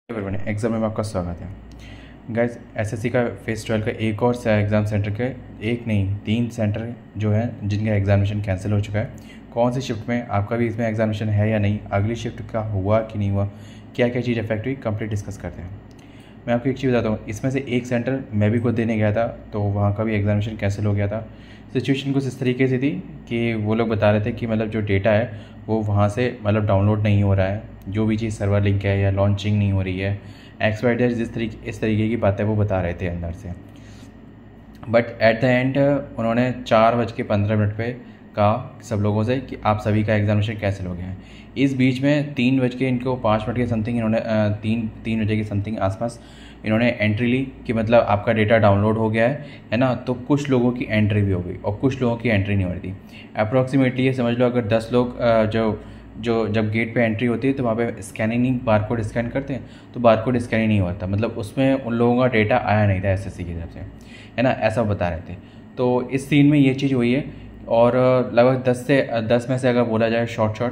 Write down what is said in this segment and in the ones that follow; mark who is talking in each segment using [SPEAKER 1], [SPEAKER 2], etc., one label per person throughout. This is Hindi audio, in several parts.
[SPEAKER 1] एग्ज़ाम में आपका स्वागत है गाइस। एसएससी का फेज़ 12 का एक और एग्ज़ाम सेंटर के एक नहीं 3 सेंटर जो है जिनका एग्जामिनेशन कैंसिल हो चुका है। कौन सी शिफ्ट में आपका भी इसमें एग्जामिनेशन है या नहीं, अगली शिफ्ट का हुआ कि नहीं हुआ, क्या क्या चीज़ अफेक्ट हुई, कंप्लीट डिस्कस करते हैं। मैं आपको एक चीज़ बताता हूँ, इसमें से एक सेंटर मैं भी खुद देने गया था तो वहाँ का भी एग्जामिनेशन कैंसिल हो गया था। सिचुएशन कुछ इस तरीके से थी कि वो लोग बता रहे थे कि मतलब जो डेटा है वो वहाँ से मतलब डाउनलोड नहीं हो रहा है, जो भी चीज़ सर्वर लिंक है या लॉन्चिंग नहीं हो रही है, एक्सपायर्ड इस तरीके की बातें वो बता रहे थे अंदर से। बट एट द एंड उन्होंने 4:15 पे कहा सब लोगों से कि आप सभी का एग्जामिनेशन कैंसिल हो गया है। इस बीच में 3:05 के समथिंग इन्होंने 3 बजे के समथिंग आसपास इन्होंने एंट्री ली कि मतलब आपका डेटा डाउनलोड हो गया है ना। तो कुछ लोगों की एंट्री भी हो गई और कुछ लोगों की एंट्री नहीं हो रही थी। अप्रॉक्सीमेटली ये समझ लो अगर 10 लोग जो जब गेट पे एंट्री होती है तो वहाँ पे स्कैनिंग बारकोड स्कैन करते हैं तो बारकोड स्कैन ही नहीं होता, मतलब उसमें उन लोगों का डेटा आया नहीं था एसएससी की तरफ से, है ना, ऐसा बता रहे थे। तो इस सीन में ये चीज़ हुई है और लगभग 10 में से अगर बोला जाए शॉर्ट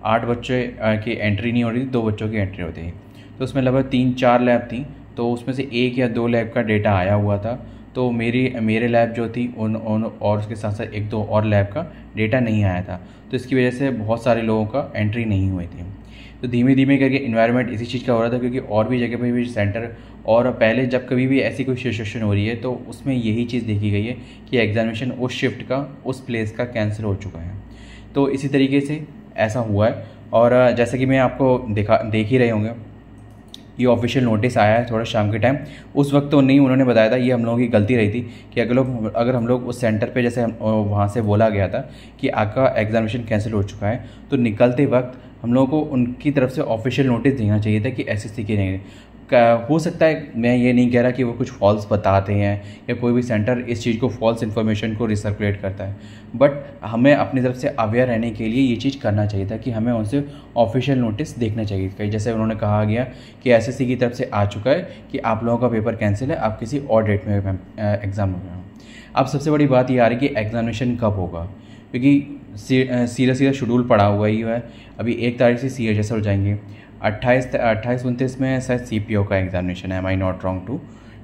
[SPEAKER 1] 8 बच्चे की एंट्री नहीं हो रही थी, 2 बच्चों की एंट्री होती थी। तो उसमें लगभग 3-4 लैब थी, तो उसमें से 1 या 2 लैब का डेटा आया हुआ था। तो मेरे लैब जो थी उन और उसके साथ साथ 1-2 और लैब का डेटा नहीं आया था, तो इसकी वजह से बहुत सारे लोगों का एंट्री नहीं हुई थी। तो धीमे धीमे करके इन्वायरमेंट इसी चीज़ का हो रहा था, क्योंकि और भी जगह पे भी सेंटर और पहले जब कभी भी ऐसी कोई सिचुएशन हो रही है तो उसमें यही चीज़ देखी गई है कि एग्जामिनेशन उस शिफ्ट का उस प्लेस का कैंसिल हो चुका है। तो इसी तरीके से ऐसा हुआ है। और जैसे कि मैं आपको देख ही रहे होंगे, ये ऑफिशियल नोटिस आया है थोड़ा शाम के टाइम। उस वक्त तो नहीं उन्होंने बताया था, ये हम लोगों की गलती रही थी कि अगर हम लोग उस सेंटर पे जैसे वहाँ से बोला गया था कि आपका एग्जामिनेशन कैंसिल हो चुका है, तो निकलते वक्त हम लोगों को उनकी तरफ से ऑफिशियल नोटिस देना चाहिए था कि एसएससी के नहीं हो सकता है। मैं ये नहीं कह रहा कि वो कुछ फॉल्स बताते हैं या कोई भी सेंटर इस चीज़ को फॉल्स इन्फॉर्मेशन को रिसर्कुलेट करता है, बट हमें अपनी तरफ से अवेयर रहने के लिए ये चीज़ करना चाहिए था कि हमें उनसे ऑफिशियल नोटिस देखना चाहिए था। जैसे उन्होंने कहा गया कि एसएससी की तरफ से आ चुका है कि आप लोगों का पेपर कैंसिल है, आप किसी और डेट में एग्ज़ाम हो गया। अब सबसे बड़ी बात ये आ रही है कि एग्जामिनेशन कब होगा, क्योंकि सीधा शेड्यूल पड़ा हुआ ही है। अभी 1 तारीख से सीएचएस हो जाएंगे, 28-29 में शायद सीपीओ का एग्जामिनेशन है, am I not wrong too,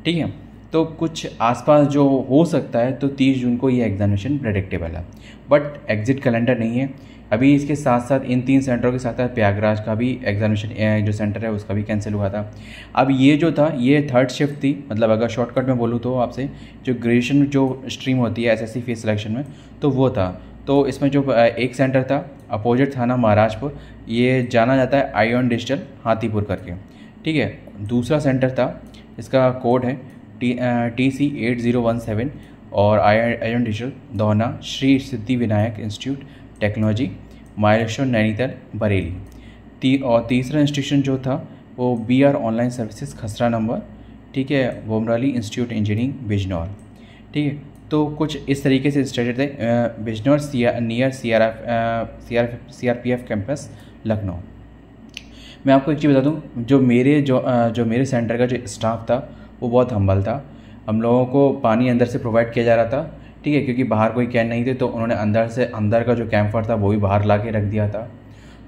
[SPEAKER 1] ठीक है। तो कुछ आसपास जो हो सकता है तो 30 जून को ये एग्जामिनेशन प्रेडिक्टेबल है, बट एग्जिट कैलेंडर नहीं है अभी। इसके साथ साथ इन 3 सेंटरों के साथ साथ प्रयागराज का भी एग्जामिनेशन जो सेंटर है उसका भी कैंसिल हुआ था। अब ये जो था ये 3rd शिफ्ट थी, मतलब अगर शॉर्टकट में बोलूँ तो आपसे जो ग्रेजुएशन जो स्ट्रीम होती है एसएससी फीस सिलेक्शन में, तो वो था। तो इसमें जो एक सेंटर था अपोजिट थाना महाराजपुर, ये जाना जाता है आईऑन डिजिटल हाथीपुर करके, ठीक है। दूसरा सेंटर था, इसका कोड है TC 8017 और iON digital Dohna Shri Siddhi Vinayak institute technology milestone Nainital Bareilly. और तीसरा इंस्टीट्यूशन जो था वो BR ऑनलाइन सर्विसेज खसरा नंबर, ठीक है, वोमराली इंस्टीट्यूट इंजीनियरिंग बिजनौर, ठीक है। तो कुछ इस तरीके से स्टेटेड थे Bijnor near CRPF campus Lucknow. मैं आपको एक चीज़ बता दूं, जो मेरे सेंटर का जो स्टाफ था वो बहुत हम्बल था। हम लोगों को पानी अंदर से प्रोवाइड किया जा रहा था, ठीक है, क्योंकि बाहर कोई कैन नहीं थे, तो उन्होंने अंदर का जो कैंपर था वो भी बाहर ला के रख दिया था।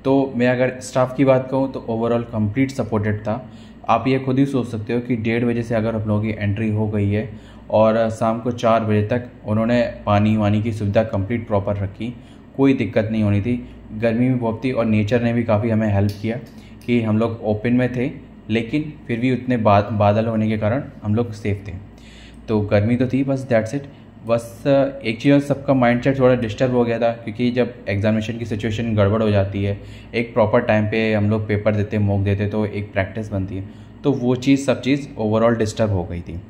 [SPEAKER 1] तो मैं अगर स्टाफ की बात कहूँ तो ओवरऑल कंप्लीट सपोर्टेड था। आप ये खुद ही सोच सकते हो कि 1:30 बजे से अगर हम लोगों की एंट्री हो गई है और शाम को 4 बजे तक उन्होंने पानी वानी की सुविधा कंप्लीट प्रॉपर रखी, कोई दिक्कत नहीं होनी थी। गर्मी भी बहुत थी और नेचर ने भी काफ़ी हमें हेल्प किया कि हम लोग ओपन में थे, लेकिन फिर भी उतने बादल होने के कारण हम लोग सेफ थे। तो गर्मी तो थी, बस दैट्स इट। बस एक चीज़ सबका माइंडसेट थोड़ा डिस्टर्ब हो गया था, क्योंकि जब एग्जामिनेशन की सिचुएशन गड़बड़ हो जाती है, एक प्रॉपर टाइम पे हम लोग पेपर देते मॉक देते तो एक प्रैक्टिस बनती है, तो वो सब चीज़ ओवरऑल डिस्टर्ब हो गई थी।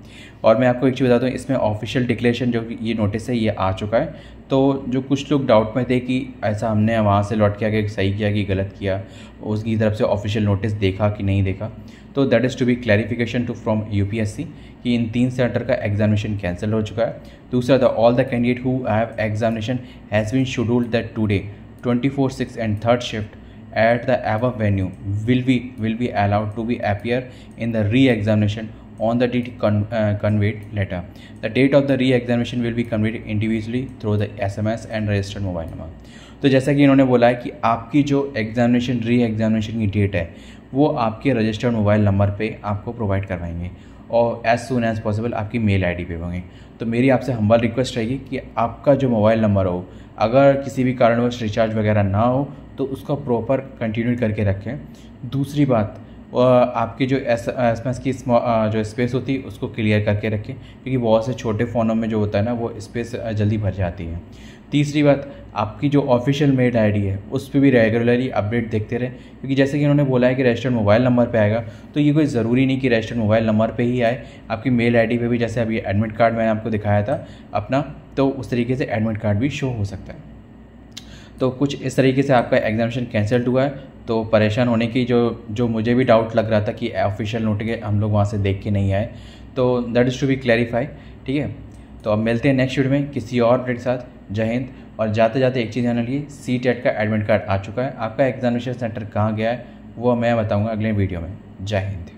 [SPEAKER 1] और मैं आपको एक चीज़ बताता हूँ, इसमें ऑफिशियल डिक्लेरेशन जो ये नोटिस है ये आ चुका है। तो जो कुछ लोग डाउट में थे कि ऐसा हमने वहाँ से लौट के आके सही किया कि गलत किया, उसकी तरफ से ऑफिशियल नोटिस देखा कि नहीं देखा, तो that is to be clarification to from UPSC कि इन 3 सेंटर का एग्जामिनेशन कैंसिल हो चुका है। दूसरा था all the candidate who have examination has been scheduled that today 24, 6 and 3rd shift at the above venue will be allowed to be appear in the re-examination on the date conveyed letter. The date of the re-examination will be conveyed individually through the SMS and registered mobile number. तो जैसा कि इन्होंने बोला है कि आपकी जो री एग्जामिनेशन की डेट है वो आपके रजिस्टर्ड मोबाइल नंबर पे आपको प्रोवाइड करवाएंगे और एज़ सून एज़ पॉसिबल आपकी मेल आईडी पे होंगे। तो मेरी आपसे हम्बल रिक्वेस्ट रहेगी कि आपका जो मोबाइल नंबर हो, अगर किसी भी कारणवश रिचार्ज वगैरह ना हो तो उसका प्रॉपर कंटिन्यू करके रखें। दूसरी बात, आपकी जो एसएमएस की जो स्पेस होती है उसको क्लियर करके रखें, क्योंकि बहुत से छोटे फ़ोनों में जो होता है ना वो स्पेस जल्दी भर जाती है। तीसरी बात, आपकी जो ऑफिशियल मेल आईडी है उस पर भी रेगुलरली अपडेट देखते रहें, क्योंकि जैसे कि उन्होंने बोला है कि रजिस्टर्ड मोबाइल नंबर पे आएगा, तो ये कोई ज़रूरी नहीं कि रजिस्टर्ड मोबाइल नंबर पे ही आए, आपकी मेल आईडी पे भी, जैसे अभी एडमिट कार्ड मैंने आपको दिखाया था अपना, तो उस तरीके से एडमिट कार्ड भी शो हो सकता है। तो कुछ इस तरीके से आपका एग्जामिनेशन कैंसिल्ड हुआ है। तो परेशान होने की जो मुझे भी डाउट लग रहा था कि ऑफिशियल नोटिफिकेशन हम लोग वहाँ से देख के नहीं आए, तो that is to be clarify. ठीक है, तो अब मिलते हैं नेक्स्ट वीडियो में किसी और अपडेट के साथ। जय हिंद। और जाते जाते एक चीज़ जान लीजिए, CTET का एडमिट कार्ड आ चुका है। आपका एग्जामिनेशन सेंटर कहाँ गया है वो मैं बताऊँगा अगले वीडियो में। जय हिंद।